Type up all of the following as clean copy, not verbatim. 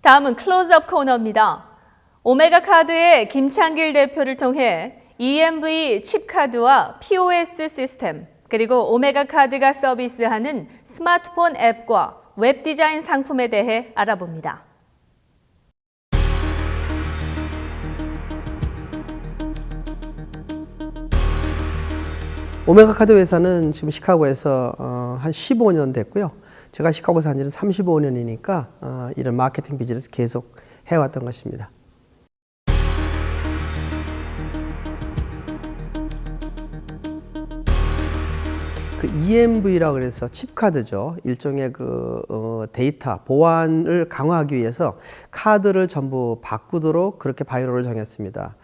다음은 클로즈업 코너입니다. 오메가 카드의 김창길 대표를 통해 EMV 칩카드와 POS 시스템, 그리고 오메가 카드가 서비스하는 스마트폰 앱과 웹 디자인 상품에 대해 알아봅니다. 오메가 카드 회사는 지금 시카고에서 한 15년 됐고요. 제가 시카고 산 지는 35년이니까 이런 마케팅 비즈니스 계속 해왔던 것입니다. 그 EMV라고 그래서 칩카드죠. 일종의 데이터 보안을 강화하기 위해서 카드를 전부 바꾸도록 그렇게 바이오를 정했습니다.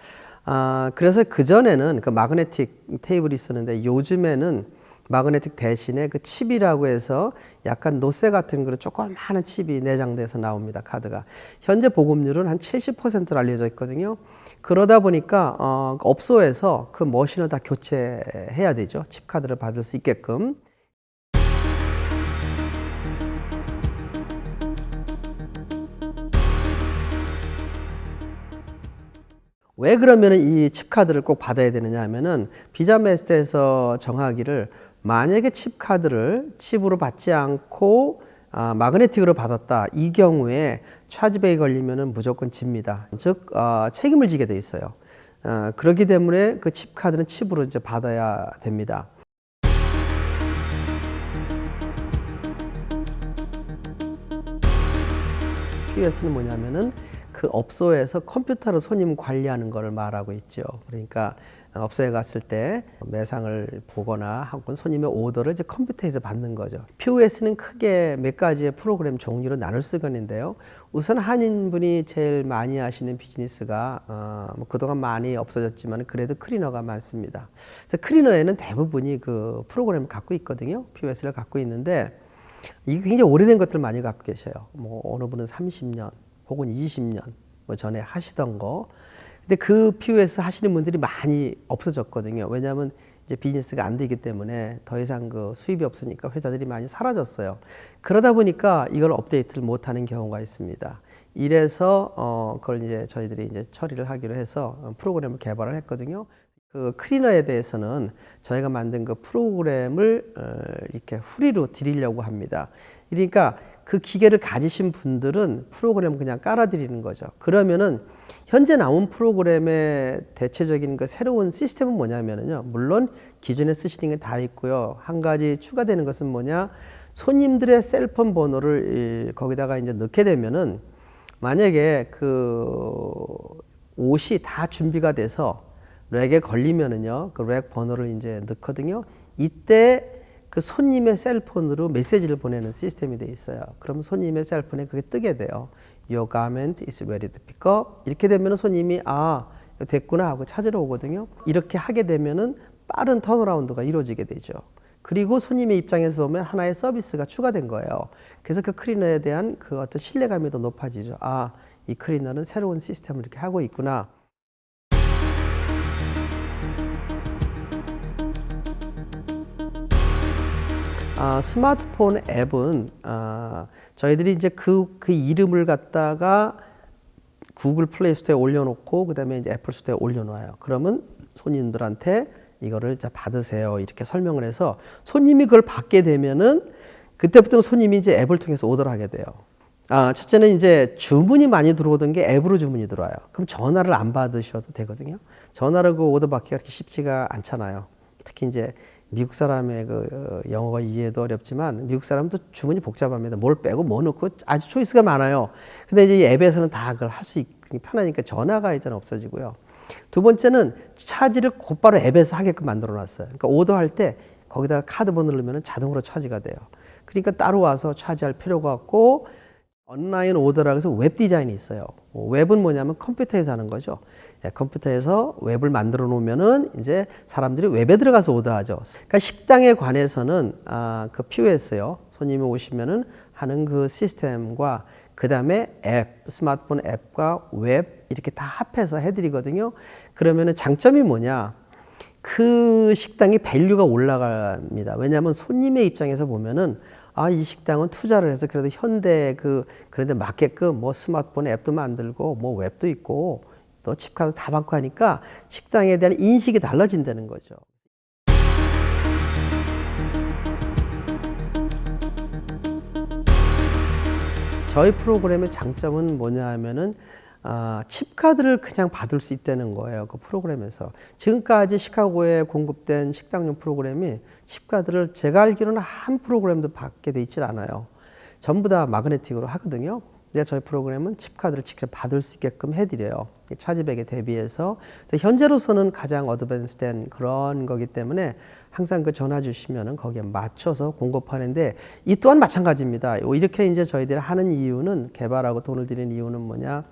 그래서 그전에는 그 마그네틱 테이블이 있었는데 요즘에는 마그네틱 대신에 그 칩이라고 해서 약간 노쇠 같은 그런 조그마한 칩이 내장돼서 나옵니다. 카드가. 현재 보급률은 한 70%로 알려져 있거든요. 그러다 보니까 업소에서 그 머신을 다 교체해야 되죠. 칩카드를 받을 수 있게끔. 왜 그러면 이 칩카드를 꼭 받아야 되느냐 하면은 비자 메스터에서 정하기를 만약에 칩카드를 칩으로 받지 않고 마그네틱으로 받았다. 이 경우에 차지백이 걸리면은 무조건 집니다. 즉 책임을 지게 돼 있어요. 그렇기 때문에 그 칩카드는 칩으로 이제 받아야 됩니다. POS는 뭐냐면은 그 업소에서 컴퓨터로 손님 관리하는 것을 말하고 있죠. 그러니까 업소에 갔을 때 매상을 보거나 혹은 손님의 오더를 이제 컴퓨터에서 받는 거죠. POS는 크게 몇 가지의 프로그램 종류로 나눌 수가 있는데요. 우선 한인분이 제일 많이 하시는 비즈니스가 그동안 많이 없어졌지만 그래도 클리너가 많습니다. 그래서 클리너에는 대부분이 그 프로그램을 갖고 있거든요. POS를 갖고 있는데 이게 굉장히 오래된 것들 많이 갖고 계셔요. 뭐 어느 분은 30년 혹은 20년 뭐 전에 하시던 거. 근데 그 POS 하시는 분들이 많이 없어졌거든요. 왜냐하면 이제 비즈니스가 안 되기 때문에 더 이상 그 수입이 없으니까 회사들이 많이 사라졌어요. 그러다 보니까 이걸 업데이트를 못 하는 경우가 있습니다. 이래서 그걸 이제 저희들이 이제 처리를 하기로 해서 프로그램을 개발을 했거든요. 그 클리너에 대해서는 저희가 만든 그 프로그램을 이렇게 프리로 드리려고 합니다. 그러니까 그 기계를 가지신 분들은 프로그램을 그냥 깔아드리는 거죠. 그러면은 현재 나온 프로그램의 대체적인 그 새로운 시스템은 뭐냐면요. 물론 기존에 쓰시는 게 다 있고요. 한 가지 추가되는 것은 뭐냐. 손님들의 셀폰 번호를 거기다가 이제 넣게 되면은 만약에 그 옷이 다 준비가 돼서 렉에 걸리면은요. 그 렉 번호를 이제 넣거든요. 이때 그 손님의 셀폰으로 메시지를 보내는 시스템이 돼 있어요. 그럼 손님의 셀폰에 그게 뜨게 돼요. Your garment is ready to pick up. 이렇게 되면은 손님이 됐구나 하고 찾으러 오거든요. 이렇게 하게 되면은 빠른 턴어라운드가 이루어지게 되죠. 그리고 손님의 입장에서 보면 하나의 서비스가 추가된 거예요. 그래서 그 클리너에 대한 그 어떤 신뢰감이 더 높아지죠. 이 클리너는 새로운 시스템을 이렇게 하고 있구나. 스마트폰 앱은 저희들이 이제 그 이름을 갖다가 구글 플레이 스토어에 올려놓고 그다음에 이제 애플 스토어에 올려놔요. 그러면 손님들한테 이거를 받으세요 이렇게 설명을 해서 손님이 그걸 받게 되면은 그때부터는 손님이 이제 앱을 통해서 오더를 하게 돼요. 첫째는 이제 주문이 많이 들어오던 게 앱으로 주문이 들어와요. 그럼 전화를 안 받으셔도 되거든요. 전화로 그 오더 받기가 그렇게 쉽지가 않잖아요. 특히 이제 미국 사람의 그 영어가 이해도 어렵지만 미국 사람도 주문이 복잡합니다. 뭘 빼고 뭐 넣고 아주 초이스가 많아요. 근데 이제 이 앱에서는 다 그걸 할 수 있기 편하니까 전화가 일단 없어지고요. 두 번째는 차지를 곧바로 앱에서 하게끔 만들어 놨어요. 그러니까 오더할 때 거기다가 카드 번호를 넣으면 자동으로 차지가 돼요. 그러니까 따로 와서 차지할 필요가 없고 온라인 오더라고 해서 웹 디자인이 있어요. 웹은 뭐냐면 컴퓨터에서 하는 거죠. 컴퓨터에서 웹을 만들어 놓으면은 이제 사람들이 웹에 들어가서 오더하죠. 그러니까 식당에 관해서는 그 POS요. 손님이 오시면은 하는 그 시스템과 그 다음에 앱, 스마트폰 앱과 웹 이렇게 다 합해서 해드리거든요. 그러면은 장점이 뭐냐? 그 식당이 밸류가 올라갑니다. 왜냐하면 손님의 입장에서 보면은 아, 이 식당은 투자를 해서 그래도 현대 그런데 맞게끔 뭐 스마트폰 앱도 만들고 뭐 웹도 있고 또 칩카드 다 받고 하니까 식당에 대한 인식이 달라진다는 거죠. 저희 프로그램의 장점은 뭐냐 하면은 칩카드를 그냥 받을 수 있다는 거예요. 그 프로그램에서. 지금까지 시카고에 공급된 식당용 프로그램이 칩카드를 제가 알기로는 한 프로그램도 받게 돼 있질 않아요. 전부 다 마그네틱으로 하거든요. 근데 저희 프로그램은 칩카드를 직접 받을 수 있게끔 해드려요. 차지백에 대비해서. 그래서 현재로서는 가장 어드밴스된 그런 거기 때문에 항상 그 전화 주시면은 거기에 맞춰서 공급하는데 이 또한 마찬가지입니다. 이렇게 이제 저희들이 하는 이유는 개발하고 돈을 들이는 이유는 뭐냐?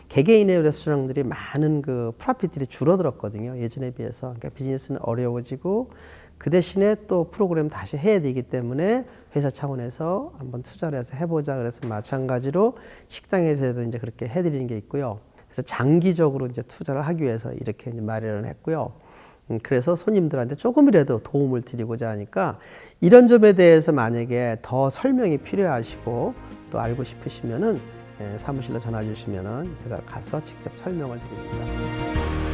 개개인의 레스토랑들이 많은 그 프로핏들이 줄어들었거든요. 예전에 비해서. 그러니까 비즈니스는 어려워지고 그 대신에 또 프로그램 다시 해야 되기 때문에 회사 차원에서 한번 투자를 해서 해보자. 그래서 마찬가지로 식당에서도 이제 그렇게 해드리는 게 있고요. 그래서 장기적으로 이제 투자를 하기 위해서 이렇게 이제 마련을 했고요. 그래서 손님들한테 조금이라도 도움을 드리고자 하니까 이런 점에 대해서 만약에 더 설명이 필요하시고 또 알고 싶으시면은 사무실로 전화 주시면은 제가 가서 직접 설명을 드립니다.